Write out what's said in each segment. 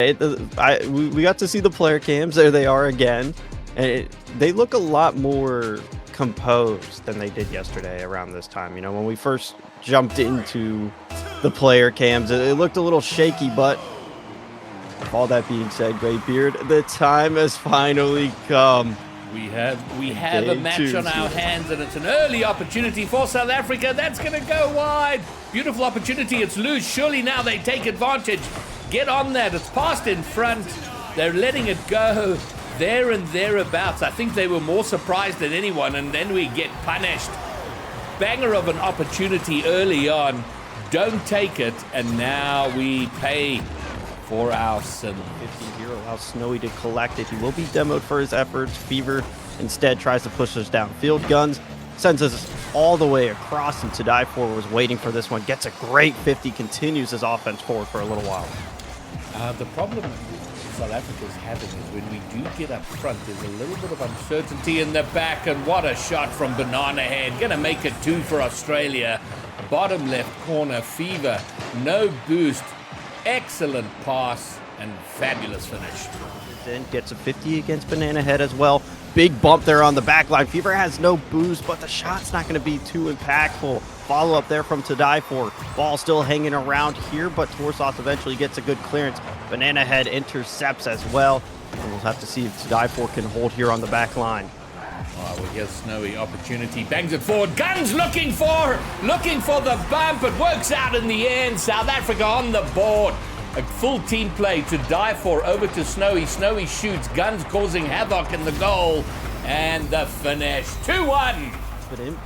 We got to see the player cams. There they are again. And they look a lot more composed than they did yesterday around this time. You know, when we first jumped into the player cams, it looked a little shaky, but all that being said, Greybeard, the time has finally come. We have a match on our hands, and it's an early opportunity for South Africa. That's going to go wide. Beautiful opportunity. It's loose. Surely now they take advantage. Get on that. It's passed in front. They're letting it go there and thereabouts. I think they were more surprised than anyone, and then we get punished. Banger of an opportunity early on. Don't take it, and now we pay for our sin. 15-0 allows Snowy to collect it. He will be demoed for his efforts. Fever instead tries to push us downfield. Guns sends us all the way across, and To Die For was waiting for this one. Gets a great 50, continues his offense forward for a little while. The problem South Africa's having is when we do get up front, there's a little bit of uncertainty in the back, and what a shot from Banana Head. Gonna make it 2 for Australia. Bottom left corner, Fever, no boost. Excellent pass and fabulous finish. Then gets a 50 against Banana Head as well. Big bump there on the back line. Fever has no boost, but the shot's not going to be too impactful. Follow up there from To Die For. Ball still hanging around here, but Torsos eventually gets a good clearance. Banana Head intercepts as well. And we'll have to see if To Die For can hold here on the back line. Oh, well, here's Snowy opportunity, bangs it forward. Guns looking for the bump. It works out in the end. South Africa on the board. A full team play. To Die For over to Snowy. Snowy shoots. Guns causing havoc in the goal. And the finish. 2-1.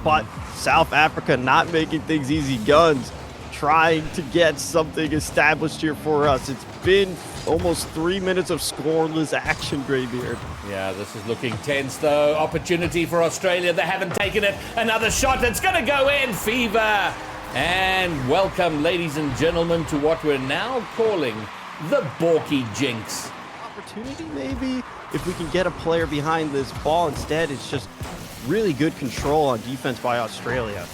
But South Africa not making things easy. Guns trying to get something established here for us. It's been almost 3 minutes of scoreless action, Greybeard. Yeah, this is looking tense, though. Opportunity for Australia. They haven't taken it. Another shot. It's going to go in. Fever. And welcome, ladies and gentlemen, to what we're now calling the Borky Jinx. Opportunity, maybe, if we can get a player behind this ball. Instead, it's just really good control on defense by Australia.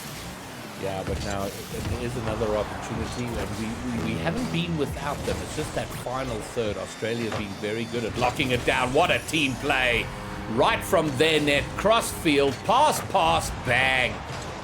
Yeah, but now it is another opportunity, and we haven't been without them. It's just that final third. Australia being very good at locking it down. What a team play. Right from their net, cross field, pass, bang.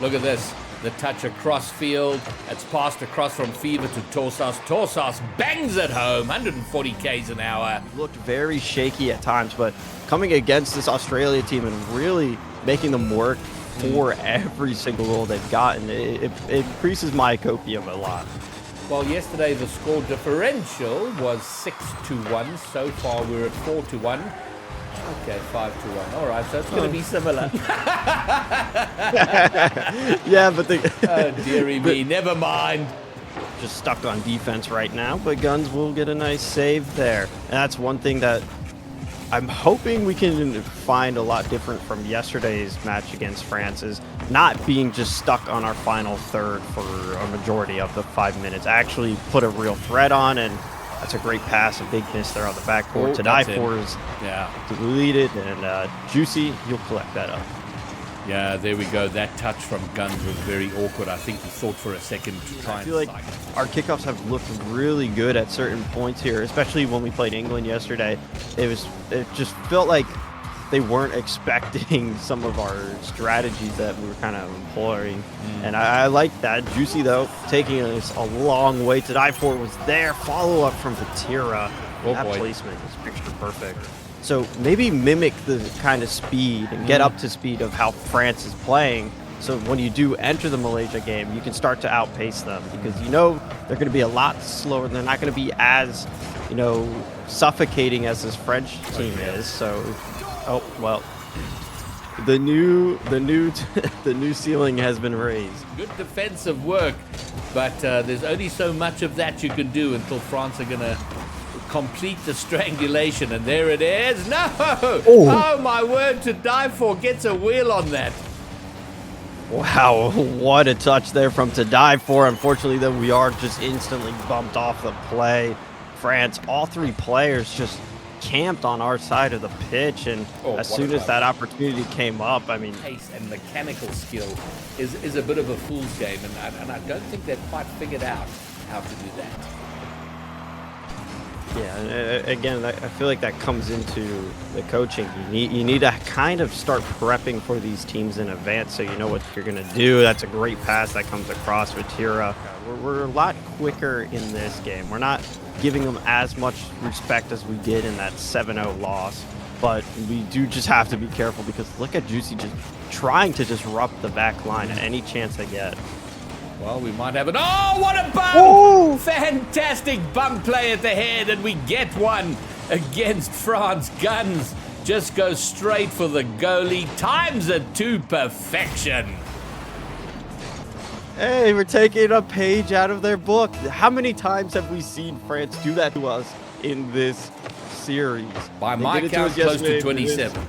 Look at this. The touch across field. It's passed across from Fever to Torsos. Torsos bangs it home. 140 k's an hour. Looked very shaky at times, but coming against this Australia team and really making them work for every single goal they've gotten, it increases my copium a lot. Well, yesterday the score differential was 6-1. So far we're at 4-1. Okay, 5-1. All right, so it's going to be similar. Yeah, but oh, dearie me, never mind. Just stuck on defense right now, but Guns will get a nice save there. And that's one thing that I'm hoping we can find a lot different from yesterday's match against France, is not being just stuck on our final third for a majority of the 5 minutes. Actually put a real threat on, and that's a great pass, a big miss there on the backboard. To Die For is deleted, and Juicy, you'll collect that up. Yeah, there we go. That touch from Guns was very awkward. I think he thought for a second to try and I feel like our kickoffs have looked really good at certain points here, especially when we played England yesterday. It just felt like they weren't expecting some of our strategies that we were kind of employing. And I like that. Juicy, though, taking us a long way. To Die For was there. Follow-up from Vatira. That placement is picture perfect. So maybe mimic the kind of speed and get up to speed of how France is playing. So when you do enter the Malaysia game, you can start to outpace them, because you know they're going to be a lot slower. They're not going to be as, suffocating as this French team is. So, oh well, the new ceiling has been raised. Good defensive work, but there's only so much of that you can do until France are going to complete the strangulation, and there it is. No! Oh my word, To Die For gets a wheel on that. Wow, what a touch there from To Die For. Unfortunately, though, we are just instantly bumped off the play. France, all three players just camped on our side of the pitch, and as soon as that opportunity came up, I mean, pace and mechanical skill is a bit of a fool's game, and I don't think they've quite figured out how to do that. Yeah, again, I feel like that comes into the coaching. You need to kind of start prepping for these teams in advance so you know what you're going to do. That's a great pass that comes across with Tira. We're a lot quicker in this game. We're not giving them as much respect as we did in that 7-0 loss, but we do just have to be careful because look at Juicy just trying to disrupt the back line at any chance they get. Well, we might have it. Oh, what a bump! Ooh! Fantastic bump play at the head, and we get one against France. Guns just goes straight for the goalie, times it to perfection. Hey, we're taking a page out of their book. How many times have we seen France do that to us in this series? By my count, close to 27.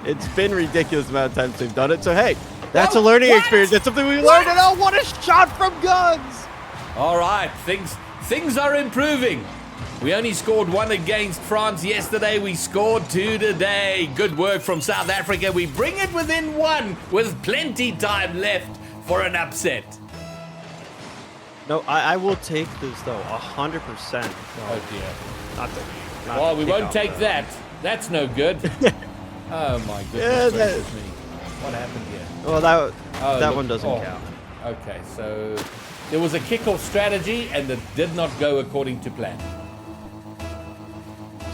It's been ridiculous amount of times they've done it. So hey, that's a learning experience. That's something we learned. And oh, what a shot from Guns! All right, things are improving. We only scored 1 against France yesterday. We scored 2 today. Good work from South Africa. We bring it within 1 with plenty time left for an upset. No, I will take this though, 100%. Oh dear. Not Well, we the won't kickoff, take though. that. That's no good. Oh my Yeah, goodness gracious me. What happened here? Well, that Look, one doesn't count. Okay, so there was a kickoff strategy and it did not go according to plan.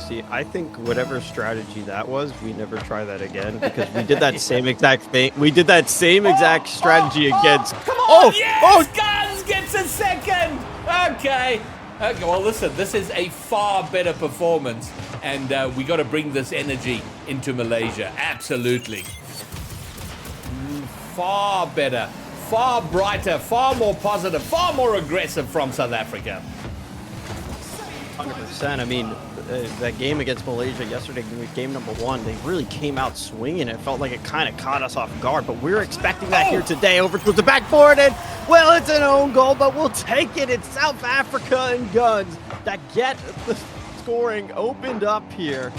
See, I think whatever strategy that was, we never try that again because we did that same exact thing. We did that same exact strategy against. Come on! Yes! Guns gets a second! Okay. Okay, well, listen, this is a far better performance, and we got to bring this energy into Malaysia. Absolutely. Far better, far brighter, far more positive, far more aggressive from South Africa. 100%. I mean, that game against Malaysia yesterday, game number 1, they really came out swinging. It felt like it kind of caught us off guard, but we're expecting that here today. Over to the backboard, and well, it's an own goal, but we'll take it. It's South Africa and Guns that get the scoring opened up here.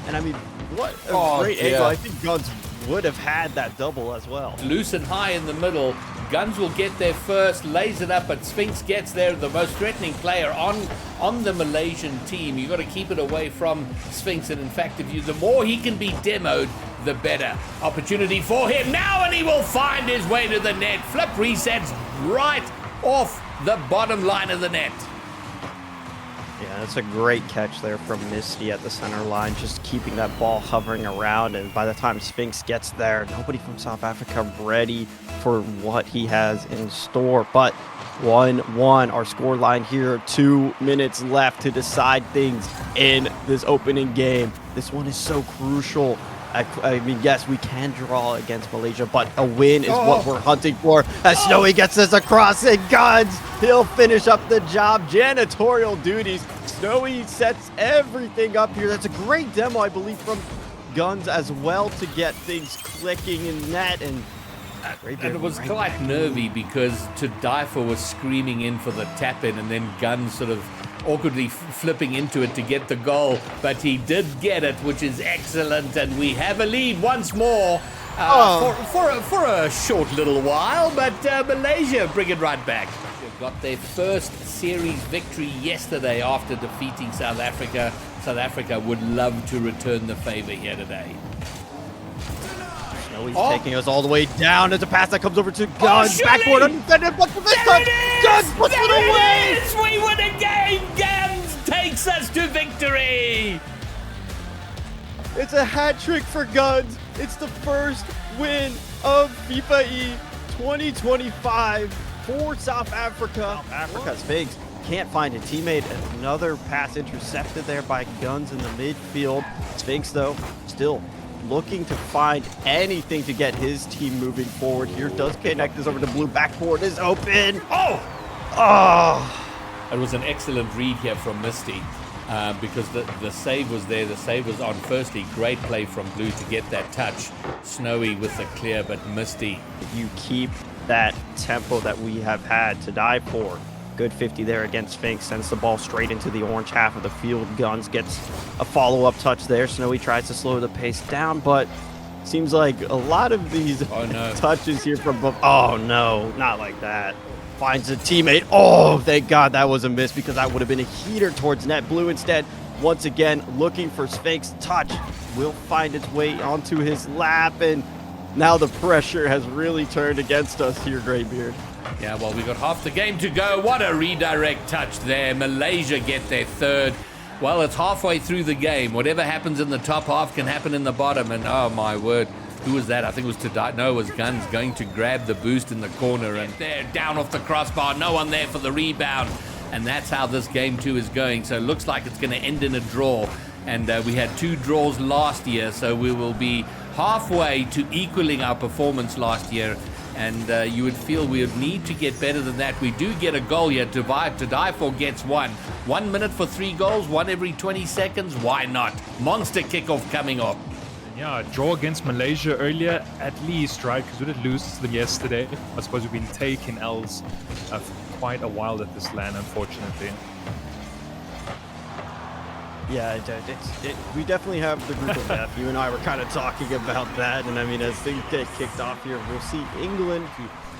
And I mean, what a great angle. I think Guns would have had that double as well. Loose and high in the middle. Guns will get there first, lays it up, but Sphinx gets there, the most threatening player on the Malaysian team. You've got to keep it away from Sphinx, and in fact, the more he can be demoed, the better. Opportunity for him now, and he will find his way to the net. Flip resets right off the bottom line of the net. Yeah, that's a great catch there from Misty at the center line, just keeping that ball hovering around. And by the time Sphinx gets there, nobody from South Africa ready for what he has in store. But 1-1, our score line here, 2 minutes left to decide things in this opening game. This one is so crucial. I mean, yes, we can draw against Malaysia, but a win is what we're hunting for. As Snowy gets us across and Guns, he'll finish up the job. Janitorial duties. Snowy sets everything up here. That's a great demo, I believe, from Guns as well to get things clicking in net. And it was quite nervy because Tadaifa was screaming in for the tap-in, and then Guns sort of awkwardly flipping into it to get the goal, but he did get it, which is excellent, and we have a lead once more for a short little while, but Malaysia bring it right back. They've got their first series victory yesterday after defeating South Africa. South Africa would love to return the favor here today. He's taking us all the way down as a pass that comes over to Guns. Backboard undefended, but for this time, Guns puts it away! We win a game! Guns takes us to victory! It's a hat trick for Guns. It's the first win of FIFAe 2025 for South Africa. South Africa's Sphinx can't find a teammate. Another pass intercepted there by Guns in the midfield. Sphinx, though, still looking to find anything to get his team moving forward here. Does connect this over to blue. Backboard is open. It was an excellent read here from Misty because the save was there. The save was on. Firstly, great play from blue to get that touch. Snowy with the clear, but Misty. If you keep that tempo that we have had to die for, good 50 there against Sphinx, sends the ball straight into the orange half of the field. Guns gets a follow-up touch there. Snowy tries to slow the pace down, but seems like a lot of these touches here from both. Oh no, not like that. finds a teammate. Oh, thank God that was a miss, because that would have been a heater towards net. Blue instead, once again, looking for Sphinx. Touch will find its way onto his lap, and now the pressure has really turned against us here, Greybeard. Yeah, well, we got half the game to go. What a redirect touch there. Malaysia get their third. Well, it's halfway through the game. Whatever happens in the top half can happen in the bottom, and oh my word. Who was that? I think it was Tadai. No, it was Guns going to grab the boost in the corner, and there, down off the crossbar. No one there for the rebound. And that's how this game 2 is going. So it looks like it's going to end in a draw. And we had 2 draws last year, so we will be halfway to equaling our performance last year. And you would feel we would need to get better than that. We do get a goal here. To die for gets 1. 1 minute for 3 goals, 1 every 20 seconds. Why not? Monster kickoff coming up. Yeah, draw against Malaysia earlier, at least, right? Because we did lose to them yesterday. I suppose we've been taking L's for quite a while at this land, unfortunately. Yeah, we definitely have the group of death. You and I were kind of talking about that, and I mean, as things get kicked off here, we'll see England.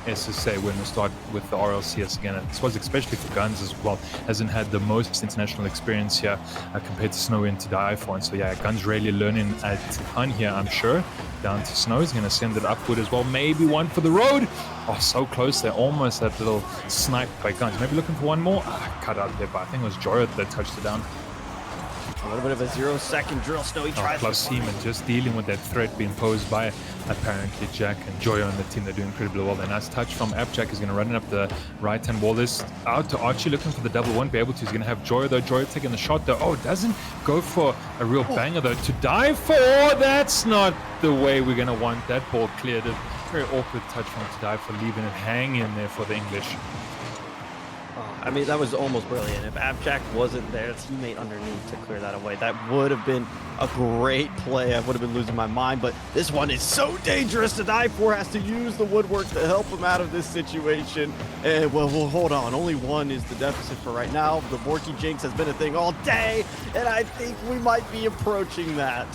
SSA when we start with the RLCS again. I suppose especially for Guns as well, hasn't had the most international experience here compared to Snowy and to die for. And so yeah, Guns really learning a ton here, I'm sure. Down to Snow, he's going to send it upward as well. Maybe one for the road. Oh, so close there. Almost that little snipe by Guns. Maybe looking for one more. Cut out there, but I think it was Joyot that touched it down. A little bit of a 0-second drill. Snowy tries plus Seaman just dealing with that threat being posed by apparently Jack and Joy on the team. They're doing incredibly well. A nice touch from Appjack. Is going to run it up the right-hand wall. This out to Archie looking for the double. Won't be able to. He's going to have Joy though. Joy taking the shot though. Oh, doesn't go for a real banger though. To die for. That's not the way we're going to want that ball cleared. A very awkward touch from to die for, leaving it hanging there for the English. I mean, that was almost brilliant. If Abjack wasn't there, teammate underneath to clear that away, that would have been a great play. I would have been losing my mind, but this one is so dangerous. To die for has to use the woodwork to help him out of this situation. And well, hold on. Only 1 is the deficit for right now. The Borky Jinx has been a thing all day, and I think we might be approaching that.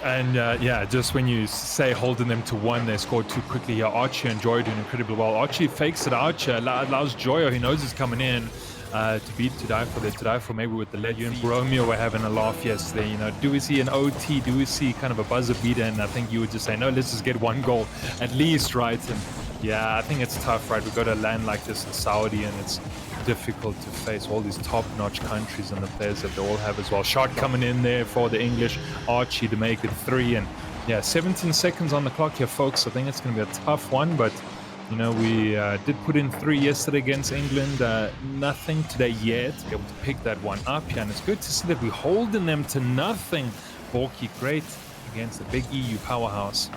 And yeah, just when you say holding them to 1, they scored too quickly here. Archie and Joy doing incredibly well. Archie fakes it out, allows Joy, who knows he's coming in, to beat To Die For. To Die For maybe with the lead. You and Romeo were having a laugh yesterday. You know, do we see an OT? Do we see kind of a buzzer beater? And I think you would just say, no, let's just get 1 goal at least, right? And yeah, I think it's tough, right? We've got a land like this in Saudi, and it's difficult to face all these top-notch countries and the players that they all have as well. Shot coming in there for the English. Archie to make it 3, and yeah, 17 seconds on the clock here, folks. I think it's going to be a tough one, but you know, we did put in 3 yesterday against England. Nothing today yet. Able to pick that one up here, and it's good to see that we're holding them to nothing. Borky, great against the big EU powerhouse.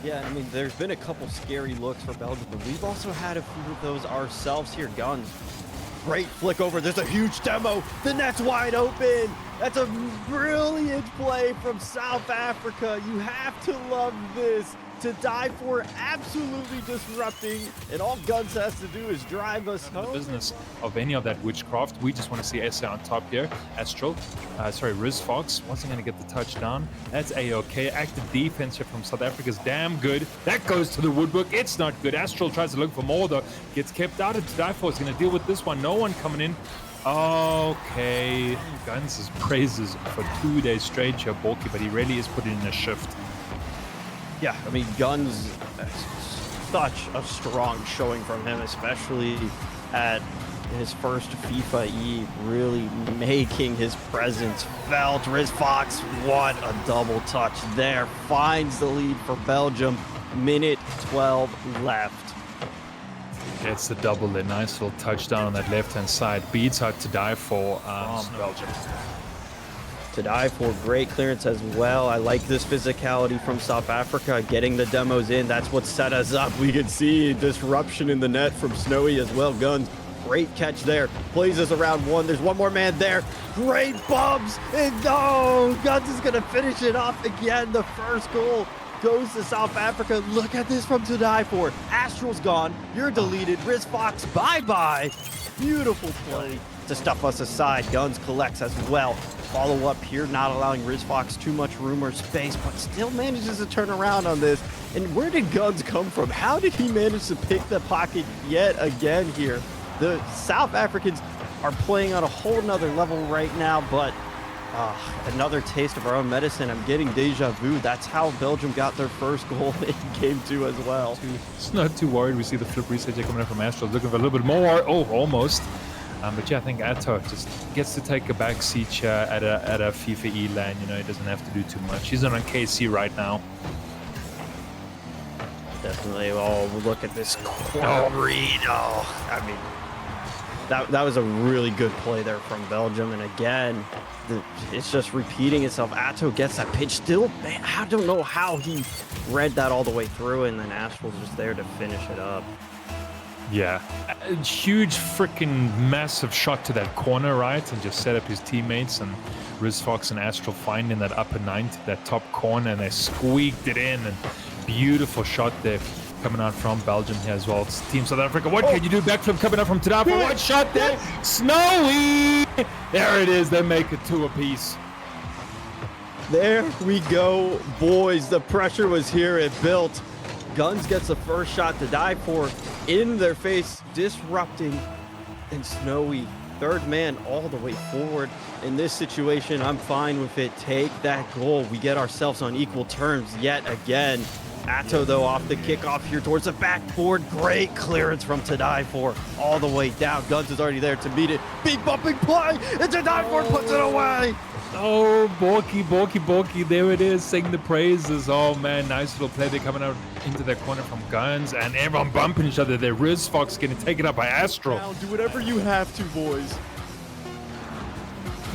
Yeah, I mean, there's been a couple scary looks for Belgium, but we've also had a few of those ourselves here. Guns. Great flick over. There's a huge demo. The net's wide open. That's a brilliant play from South Africa. You have to love this. To Die For, absolutely disrupting, and all Guns has to do is drive us home. The business of any of that witchcraft. We just want to see SA on top here. Astral, Riz Fox wasn't going to get the touchdown. That's A-OK. Active defense here from South Africa is damn good. That goes to the woodwork. It's not good. Astral tries to look for more though. Gets kept out. And To Die For is going to deal with this one. No one coming in. Okay. Guns' praises for 2 days straight here, Borky, but he really is putting in a shift. Yeah, I mean, Guns, such a strong showing from him, especially at his first FIFA E, really making his presence felt. Riz Fox, what a double touch there. Finds the lead for Belgium. Minute 12 left. It's the double, a nice little touchdown on that left-hand side. Beats out To Die For Belgium. To Die For, great clearance as well. I like this physicality from South Africa, getting the demos in. That's what set us up. We can see disruption in the net from Snowy as well. Guns, great catch there. Plays us around 1. There's one more man there. Great bumps. And no, Guns is going to finish it off again. The first goal goes to South Africa. Look at this from To Die For. Astral's gone. You're deleted. Riz Fox, bye-bye. Beautiful play to stuff us aside. Guns collects as well. Follow up here, not allowing Riz Fox too much room or space, but still manages to turn around on this. And where did Guns come from? How did he manage to pick the pocket yet again here? The South Africans are playing on a whole nother level right now, but another taste of our own medicine. I'm getting deja vu. That's how Belgium got their first goal in game 2 as well. It's not too worried. We see the flip reset coming in from Astro, looking for a little bit more. Oh, almost. But yeah, I think Atto just gets to take a back seat here at a FIFAe lane. You know, he doesn't have to do too much. He's on KC right now. Definitely. Oh, look at this read. Oh, I mean, that was a really good play there from Belgium. And again, it's just repeating itself. Atto gets that pitch. Still, man, I don't know how he read that all the way through, and then Astral's just there to finish it up. Yeah, a huge freaking massive shot to that corner, right? And just set up his teammates, and RizFox and Astral finding that upper 90, that top corner, and they squeaked it in. And beautiful shot there coming out from Belgium here as well. It's Team South Africa. What can you do? Backflip coming up from Tadafa. One shot there. Snowy! There it is. They make it 2 apiece. There we go, boys. The pressure was here. It built. Guns gets the first shot to die for in their face, disrupting, and Snowy, third man all the way forward. In this situation, I'm fine with it. Take that goal. We get ourselves on equal terms yet again. Atto, though, off the kickoff here towards the backboard. Great clearance from To Die For all the way down. Guns is already there to meet it. Big bumping play, and To Die For puts it away. Oh, Borky, there it is, sing the praises. Oh man, nice little play. They're coming out into their corner from Guns, and everyone bumping each other. There, RizFox getting taken up by Astro. Now do whatever you have to, boys.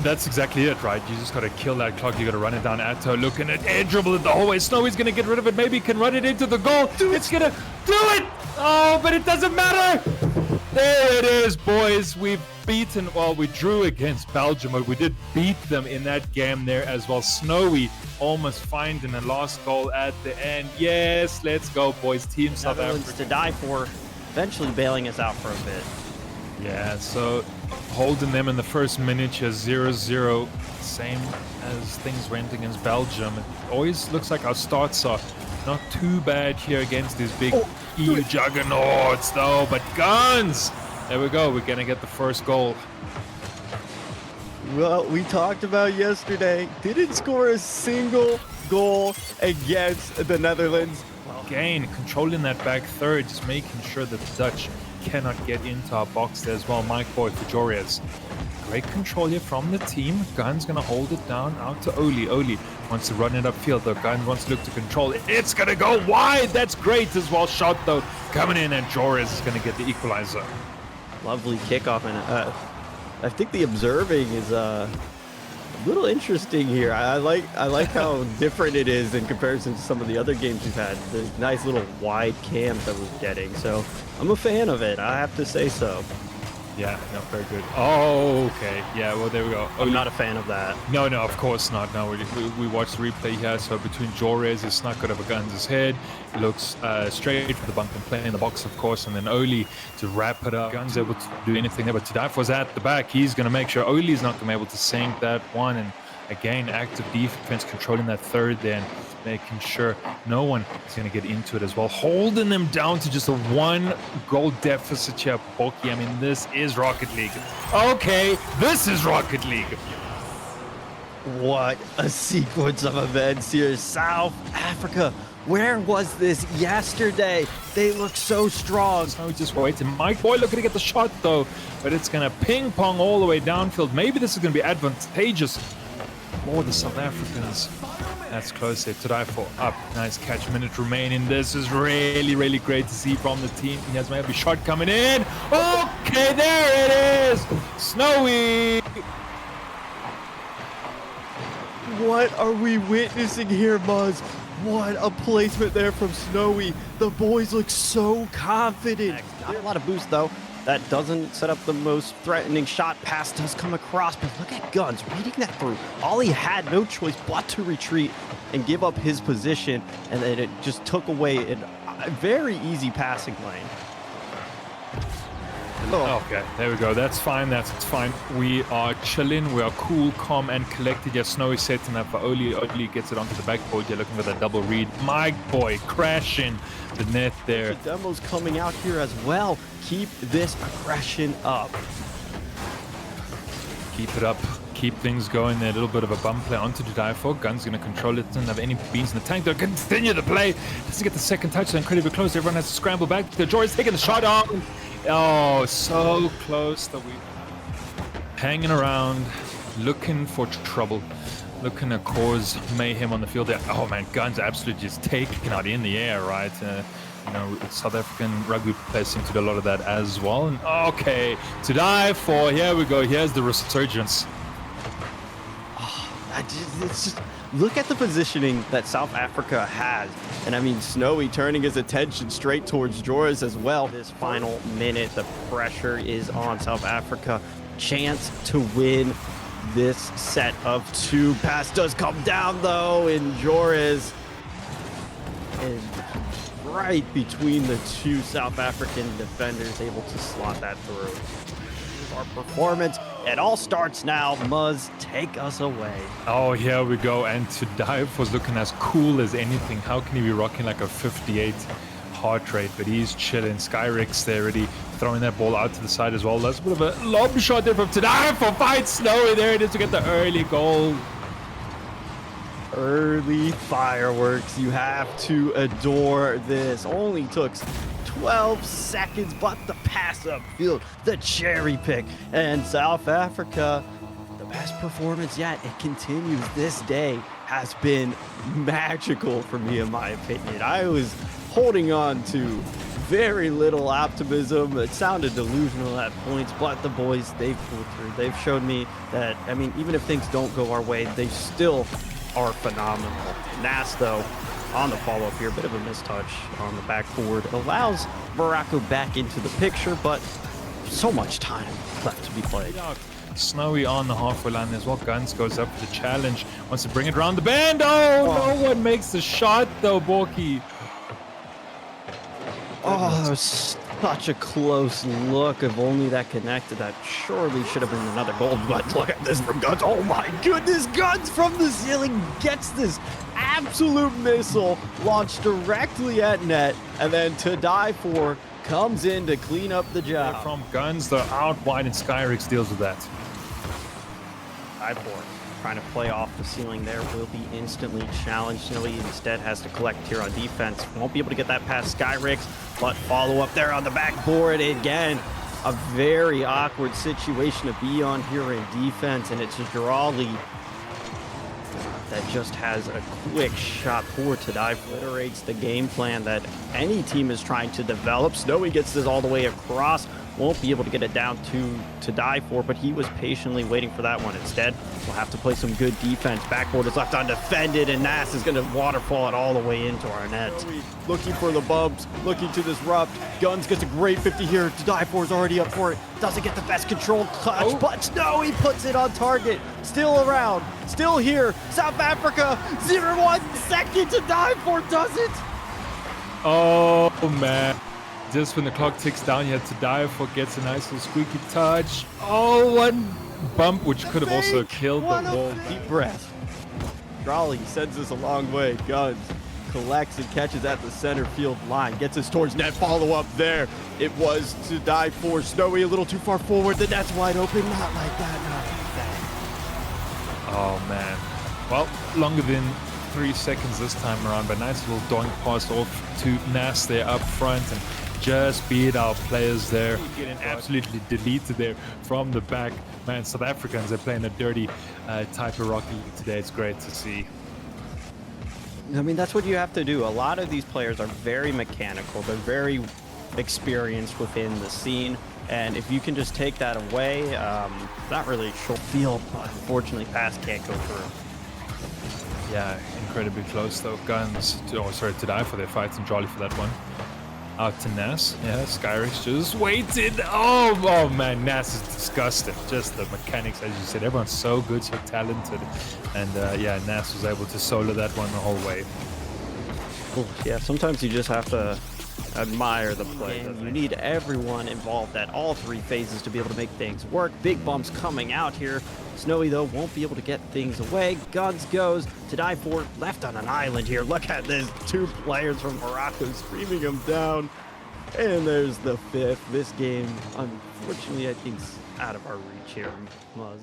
That's exactly it, right? You just got to kill that clock. You got to run it down. Atto looking at air dribble it the whole way. Snowy's going to get rid of it. Maybe he can run it into the goal. It's going to do it. Oh, but it doesn't matter. There it is, boys. We've beaten, well, we drew against Belgium, but we did beat them in that game there as well. Snowy almost finding a last goal at the end. Yes, let's go, boys. Team South Africa. Yeah, so holding them in the first miniature 0-0, same as things went against Belgium. It always looks like our starts are not too bad here against these big EU juggernauts, though. But Guns, there we go. We're gonna get the first goal. Well, we talked about yesterday. Didn't score a single goal against the Netherlands. Again, controlling that back third, just making sure that the Dutch cannot get into our box there as well. Mike Boy for Jorias. Great control here from the team. Guns gonna hold it down out to Oli. Oli wants to run it upfield though. Guns wants to look to control it. It's gonna go wide. That's great as well. Shot though coming in, and Jorias is gonna get the equalizer. Lovely kickoff, and I think the observing is a little interesting here. I like how different it is in comparison to some of the other games we've had. The nice little wide cams that we're getting. So I'm a fan of it. I have to say so. Yeah, no, very good. Oh, okay. Yeah, well, there we go. I'm not a fan of that. No, of course not. No, we watched the replay here. So between Jores, it's not good of a Guns' head. It looks straight for the bump and play in the box, of course. And then Oli to wrap it up. Guns able to do anything there. But To Die For's at the back. He's going to make sure Oli's not going to be able to sink that one. And again, active defense, controlling that third then. Making sure no one is going to get into it as well. Holding them down to just a 1 goal deficit here, Boki. I mean, this is Rocket League. Okay, this is Rocket League. What a sequence of events here. South Africa. Where was this yesterday? They look so strong. So just waiting. Mike Boy looking to get the shot though, but it's going to ping pong all the way downfield. Maybe this is going to be advantageous for the South Africans. That's close there. To Die For up. Nice catch. Minute remaining. This is really, really great to see from the team. He has maybe a shot coming in. Okay, there it is. Snowy. What are we witnessing here, Muzz? What a placement there from Snowy. The boys look so confident. Not a lot of boost, though. That doesn't set up the most threatening shot. Pass does come across, but look at Guns reading that through. Ollie had no choice but to retreat and give up his position, and then it just took away a very easy passing lane. Oh. Okay, there we go. That's fine. That's fine. We are chilling. We are cool, calm, and collected. Yeah, Snowy setting up for Oli. Oli gets it onto the backboard. You're looking for that double read. My boy crashing the net there. The demo's coming out here as well. Keep this aggression up. Keep it up. Keep things going there. A little bit of a bump play onto the dive for. Gun's going to control it. Doesn't have any beans in the tank. They'll continue the play. Doesn't get the second touch. They're incredibly close. Everyone has to scramble back. The Joy's taking the shot on. Oh, so close that we hanging around, looking for trouble, looking to cause mayhem on the field there. Oh man, Gun's absolutely just taking out in the air, right? You know, South African rugby players seem to do a lot of that as well. And okay, to dive for. Here we go. Here's the resurgence. It's just, look at the positioning that South Africa has. And I mean, Snowy turning his attention straight towards Joris as well. This final minute, the pressure is on South Africa. Chance to win this set of 2. Pass does come down though, and Joris is right between the 2 South African defenders, able to slot that through. Our performance. It all starts now. Muzz, take us away. Oh, here we go. And to dive was looking as cool as anything. How can he be rocking like a 58 heart rate? But he's chilling. Skyrex there already throwing that ball out to the side as well. That's a bit of a lob shot there from Tadive for Fight Snowy. There it is to get the early goal. Early fireworks. You have to adore this. Only took 12 seconds, but the pass upfield, the cherry pick, and South Africa, the best performance yet. It continues. This day has been magical for me, in my opinion. I was holding on to very little optimism. It sounded delusional at points, but the boys, they've pulled through. They've showed me that, I mean, even if things don't go our way, they still are phenomenal. Nas, though, on the follow-up here, a bit of a mistouch on the backboard. Allows Morocco back into the picture, but so much time left to be played. Snowy on the halfway line as well. Guns goes up for the challenge. Wants to bring it around the bend. Oh, no one makes the shot, though, Borky. Oh, that was such a close look. If only that connected. That surely should have been another goal. But look at this from Guns. Oh my goodness, Guns from the ceiling gets this absolute missile launched directly at net. And then to die for comes in to clean up the job. From Guns, they're out wide, and Skyrex deals with that. I-4 trying to play off the ceiling there will be instantly challenged. Snowy instead has to collect here on defense. Won't be able to get that past Skyrex, but follow up there on the backboard again. A very awkward situation to be on here in defense, and it's Jrawley that just has a quick shot forward to dive. Obliterates the game plan that any team is trying to develop. Snowy gets this all the way across. Won't be able to get it down to die for, but he was patiently waiting for that one. Instead, we'll have to play some good defense. Backboard is left undefended, and Nas is going to waterfall it all the way into our net. Looking for the bumps, looking to disrupt. Guns gets a great 50 here. To die for is already up for it. Doesn't get the best control clutch, but no, he puts it on target. Still around, still here. South Africa, 0-1 second to die for does it. Oh, man. Just when the clock ticks down, you have to dive for, gets a nice little squeaky touch. Oh, one bump, which could have also killed the ball. Deep breath. Jrawley sends us a long way. Guns collects and catches at the center field line. Gets us towards net. Follow up there. It was to die for. Snowy a little too far forward. The net's wide open. Not like that. Not like that. Oh, man. Well, longer than 3 seconds this time around, but nice little doink pass off to Nas there up front, and just beat our players there. Getting absolutely deleted there from the back. Man, South Africans are playing a dirty type of rugby today. It's great to see. I mean, that's what you have to do. A lot of these players are very mechanical. They're very experienced within the scene. And if you can just take that away, not really short field, but unfortunately, pass can't go through. Yeah, incredibly close though. Guns, to die for their fights, and Jolly for that one. Out to Nas. Yeah, Skyrex just waited. Oh man, Nas is disgusting. Just the mechanics, as you said. Everyone's so good, so talented. And yeah, Nas was able to solo that one the whole way. Yeah, sometimes you just have to admire the play. And you need everyone involved at all three phases to be able to make things work. Big bumps coming out here. Snowy, though, won't be able to get things away. Guns goes to die for, left on an island here. Look at this. 2 players from Morocco screaming him down. And there's the 5th. This game, unfortunately, I think, is out of our reach here, Muzz.